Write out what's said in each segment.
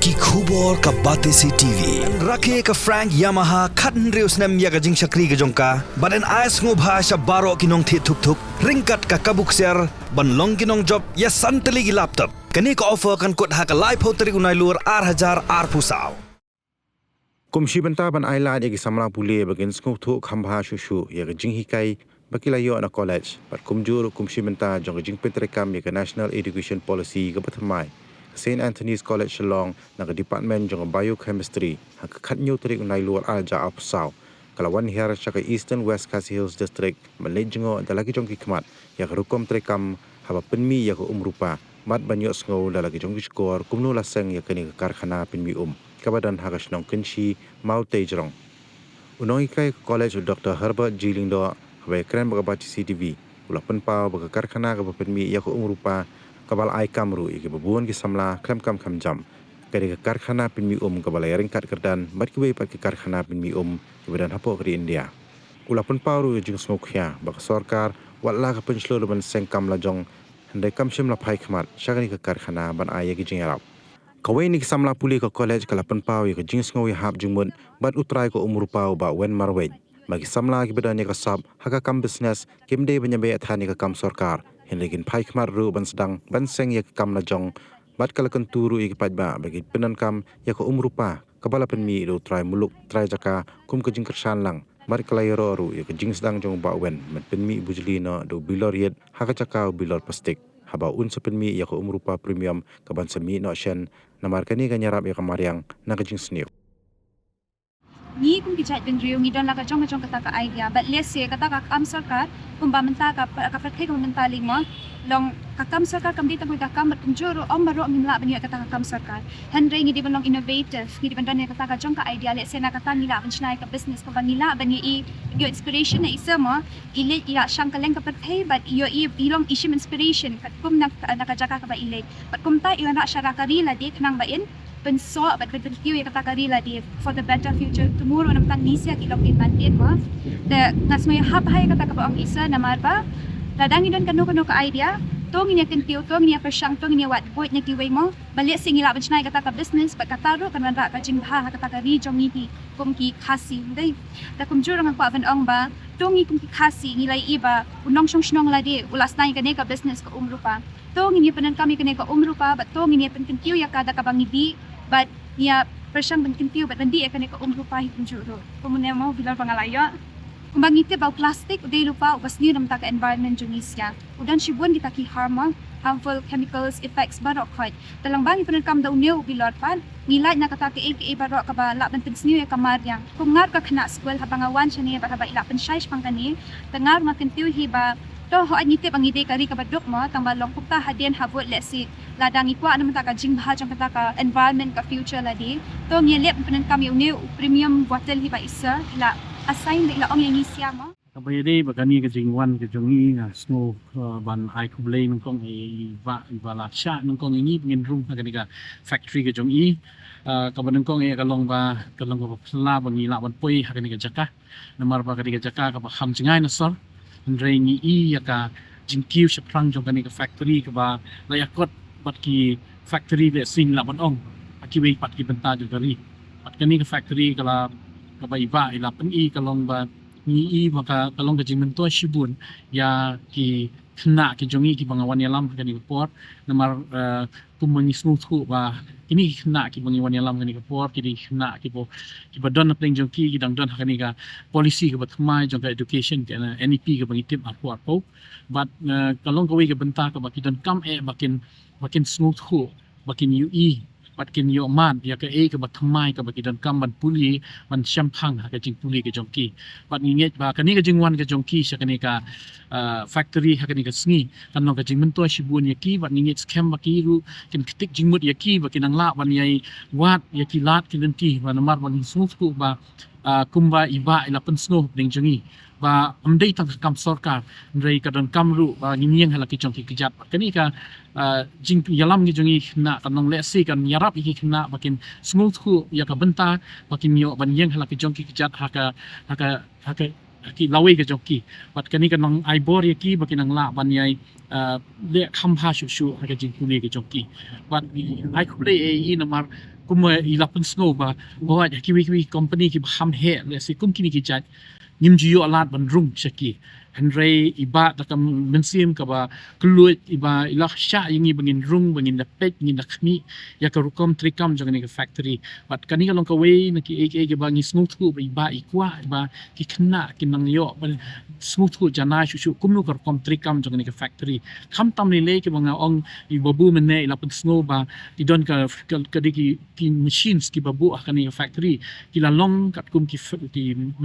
ki khubor ka bate si TV rakhe ka Frank Yamaha khatn reus nam ya ga jing shakri ga jongka baden Sngewkhia sha baro kinong thi thuk thuk ringkat ka kabuk ser ban long kinong job ya santali gi laptop kani ka offer kan kot ha ka live hoteri unai lur 8000 pusau Kumshi benta ban aila egi samla pule bagin Sngewkhia khambha shushu ya ga Jingïarap bakilayo na college pat kumjur kumshi benta jong jing petrekam ya National Education Policy ga pathamai St. Anthony's College Shillong na department jong biochemistry hak khatnyu tri unai luar alja apsau kalawan hiar chaka Eastern West Khasi Hills District malejngo dalagi jong kikmat ya rukom trekam haba penmi ya Umrupa mat banyo sngo dalagi jong skor kumnu laseng ya kini karkhana penmi kabadan hagashnong kenshi mau tejrong Nonghikai College Dr. Herbert Jilindo habai kren baga baci CTV ulapan pau baga karkhana ka penmi ya Umrupa kabal ai kamru igi babuan ki samla kam jam kari karkhana pinmi kabal yaring kat kerdan mat ki pat ki karkhana pinmi kebadan hapo kri India ulapan paru jing Sngewkhia bak Sorkar wala ka penshlo ban sengkam lajong handai kam shim la phai khmat shagani ka karkhana ban ai ki Jingïarap kawai ni samla puli ka college kalapan pau ki jing Sngewkhia hap jingmut bat utrai ko Umrupa ba wen marwej bagi samla ki bedan ka sab haka kam business kimde banyabe athani ka kam Sorkar Hinlegin pai khmar ru ban sedang ban seng ya kam na jong bat kalakan turu ik pajba bagi penan kam ya ko Umrupa kabala penmi do try muluk try jaka kum ke jing kersan lang bat kalayro ru ya ke jing sedang jong ba wen mat penmi bujli no do bilor yet haka jaka bilor plastik haba un penmi ya ko Umrupa premium kaban semi no shen namar kani Nonghikarap ya kamariang na ke jing snew ni kung kijat ben riyo ngi don la ka jong kata ka idea but let's say kata ka kam Sorkar kung ba menta ka praktike kung mentaling mo long ka kam Sorkar kam dita ko ka kam kunjuro om baro minla bani kata ka kam Sorkar handre ngi di ban long innovative ngi di ban don kata ka jong ka idea let's say na kata nila ban chnai ka business ko banila bani yo inspiration na isa mo ile ila syang kaleng ka patay but yo ilong ishim inspiration kat kum nakajaka ka ba ile but kum ta iyo na syara karila di kanang bain penso bat berkiu ya kata karila di for the better future tomorrow nam tang nisya kilong pinmantin mo the ngasmo ya hap hay kata ka ba ang isa na marba ladang idon kanu ka idea tong niya kentiu tong niya persyang tong niya wat boy niya kiway mo balik singila ban chnai kata ka business pat kataro kan ra ka jingha kata ka ri jong ni kum ki khasi dai ta kum jurang ang pa ban ong ba tong ni kum ki khasi nilai iba unong shnong ladi ulas nai ka ne ka business ka Umrupa tong ni panan kami ka ne ka Umrupa bat tong ni pen kentiu ya kada ka bangidi but niya persyang ban kentiu bat bandi ka ne ka Umrupa kum juro kumune mo bilar pangalayo kung bangiti ba plastic uday lupa ubas niyo naman ka environment junisya udan sibuan kita ki harmful chemicals effects barok koy talang bangi panan kam daw niyo bilor pan nilay na kataki aka barok ka ba laban pins niyo ya kamaryang kung ngar ka kana school habangawan siya niya ba ila pan size pang kani tangar makintiw hiba to ho anite bang ide kari ka badok mo tang balong kupta hadien habot lesi ladang ikwa naman ta ka jing bahajang kata ka environment ka future ladi to ngilip panan kam niyo premium bottle hiba isa ila assign ila ong yang isya mo kabay day bagani ka jingwan ka jongi nga snow ban ai kublay nung kong iba siya nung kong ini ngin room ka ka factory ka jongi kaban kong kalong ba pala bangi laban poy ha ka jaka namar ba ka jaka ka ba ham jingay na sor andre ni ya ka jingkiu siya prang jong ka factory ka ba layakot bat ki factory le sing laban ong akiway pat ki benta jo gari pat kani ka factory kala kabaiba ila pen kalong ba ni maka kalong ka jimento shibun ya ki khna ki jongi ki bangawan yalam kani port namar kumangi Sngewkhia ba ini khna ki bangawan yalam kani port ki khna ki badon na pleng jongki ki dangdon kani ka policy ka batmai jong ka education ka NEP ka bangitip apo but kalong ka wi ka benta ka bakidon kam bakin Sngewkhia bakin UE patkin yo man ya ka ka batmai ka bakidon kam ban puli man syampang ka jing puli ka jongki pat nginget ba kani ka jingwan ka jongki sa kani ka factory ha kani ka sngi kanong ka jingmento shibun yaki bat nginget scam bakiru kin ketik jingmut yaki bakinang la ban yai wat yaki lat kinenti ban mar ban Sngewkhia ba kumba iba ila pensno ding jongi ba amdei tang kam Sorkar ndrei kadon kamru ba nginiang halaki jongki kejat kani ka jing yalam ni jongi na kanong lesi kan Nonghikarap iki kena bakin Sngewkhia ya ka benta bakin yo ban yang halaki jongki kejat haka ki lawe ka jongki pat kani kanong aibor yaki bakin ang la ban yai le khambha shu haka jing kuni ka jongki pat ai khule namar kum ilapun snow ba bahwa kiwi company ki ham he le si kum kini ki chat nim jiyo alat ban rung shaki Henry iba takam mensim ka ba kluit iba ilak sya yingi bangin rung bangin lepet ngin nakmi ya ka rukom trikam jang ni ka factory but kani ka long ka way na ki ek bangi smooth ku iba ikwa iba ki khna kinang yo smooth ku jana shu kumnu ka rukom trikam jang ni ka factory kham tam ni le ki banga ong ibabu menne ilapun snow ba idon ka ki machines ki babu akani ka factory ki lalong kat kum ki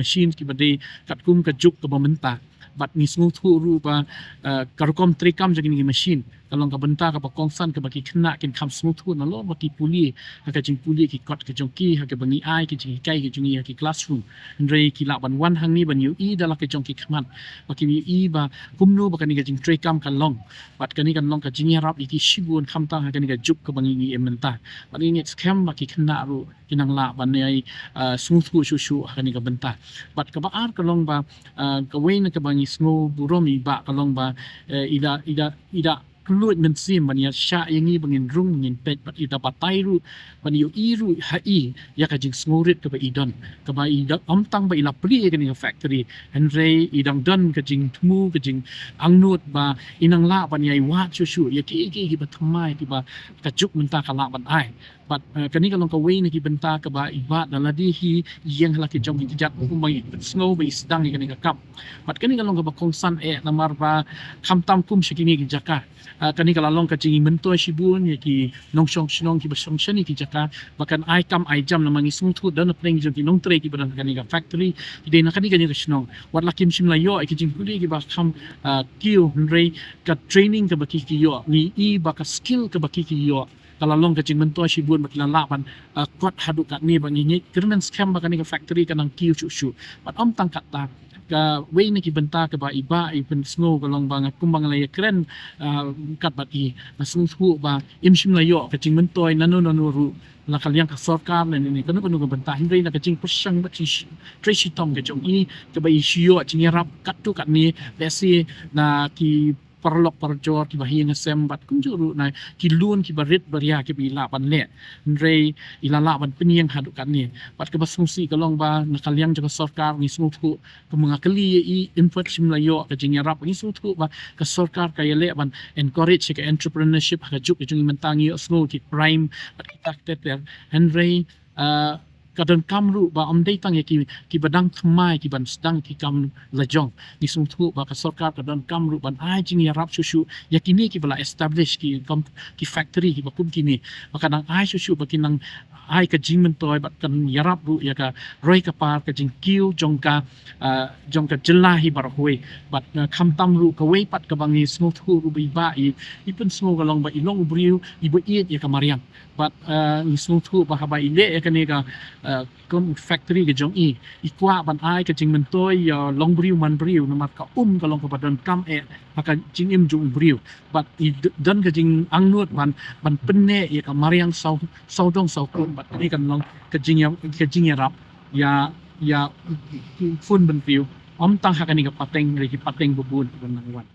machines ki bade kat kum ka juk ka bamenta but ni smooth hu rupa karukom trikam jadi ni machine kalau ka benta ka kongsan ka baki kena kin kam smooth hu na lo baki puli ka jing puli ki kot ka jongki ka bangi ai ki jing kai ki jungi ki classroom ndrei ki la ban wan hang ni ban yu i dala ka jongki khaman baki yu i ba kumnu ba kani ka jing trikam ka long but kani kan long ka Jingïarap iki shibun kham ta kani ka juk ka bangi ni ementa but ni scam baki kena ru kinang la ban ai smooth hu shu kani ka benta but ka ba ar ka long ba ka way na ka bangi snow buromi ba kalong ba ida keluar mensim bani sya yangi bangin rung bangin pet but ida patai ru bani iru hai ya ka jing snorit ka ba idon ka ba ida amtang ba ila pri ka ni factory henry idang don ka jing tmu ka jing angnut ba inang la bani ai wa chu ya ki ba thamai ki ba ka juk menta ka la ban ai but kani kalong ka way na ki benta ka ba iba daladi hi yang halaki jong ki jat umay snow ba isdang kani ka kap but kani kalong ka ba kongsan namar ba khamtam kum shikini ki jaka kani kalalong ka jingi mento shibun ya ki nongshong shnong ki basong shani ki jaka bakan ai kam ai jam na mangi smuthu dan pling jong ki nong tre ki badan kani ka factory ide na kani ka shnong wat lakim shimla yo ki jing kuli ki ba kham kiu nrei ka training ka ba ki yo ni i ba ka skill ka ba ki yo kalalong ka jing mento shibun bakila lapan kot haduk kat ni bangi ni kermen scam ba kani ka factory kanang kiu shu but om tang kata ka way na kibenta ka ba iba ipen snow kalong bang kumbang laya kren kat bat i masung hu ba imshim layo ka jing mentoy nanu ru la kalyang ka sorkar na ni kanu ka benta hindray na ka jing pusyang ba tracy tom ka jong i ka ba isyo Jingïarap kat tu kat ni lesi na ki parlok parjor ki bahiya nga sembat kunjuru na ki lun ki barit baria ki bila pan le ndrei ilala ban penyang hadukan ni pat ke basungsi kalong ba nakalyang jaga sorkar ni smuthu ke mengakali i input simlayo ke Jingïarap ni smuthu ba ke sorkar ka yele ban encourage ke entrepreneurship ka juk ke jungi mentangi snow ki prime pat kita teter ndrei kadang kamru ba amdei tang ki badang thmai ki ban sedang ki kam lajong ni sungthu ba ka sorkar kadang kamru ban ai Jingïarap shushu yakini ki bala establish ki factory ki bakum kini kadang ai shushu ba kinang ai ka jingmen toy ba kan yarap ru ya ka roi ka par ka jing kiu jongka jelahi bar hoi bat kham tam ru ka wei pat ka bangi sungthu ru ba i ipun sung galong ba ilong briu ibu iet ya ka mariam but ni sungthu ba ba ile ya kani ka kom factory ke jong i ikwa ban ai ka jing mentoy long briu man briu na mat ka kalong ka badan kam maka jing im jung briu but i dan ka jing angnut ban penne ya ka mariang sau dong sau kun bat ni kan long ka Jingïarap ya fun ben briu om tang hakani ka pateng ri ki pateng bubun ban nangwan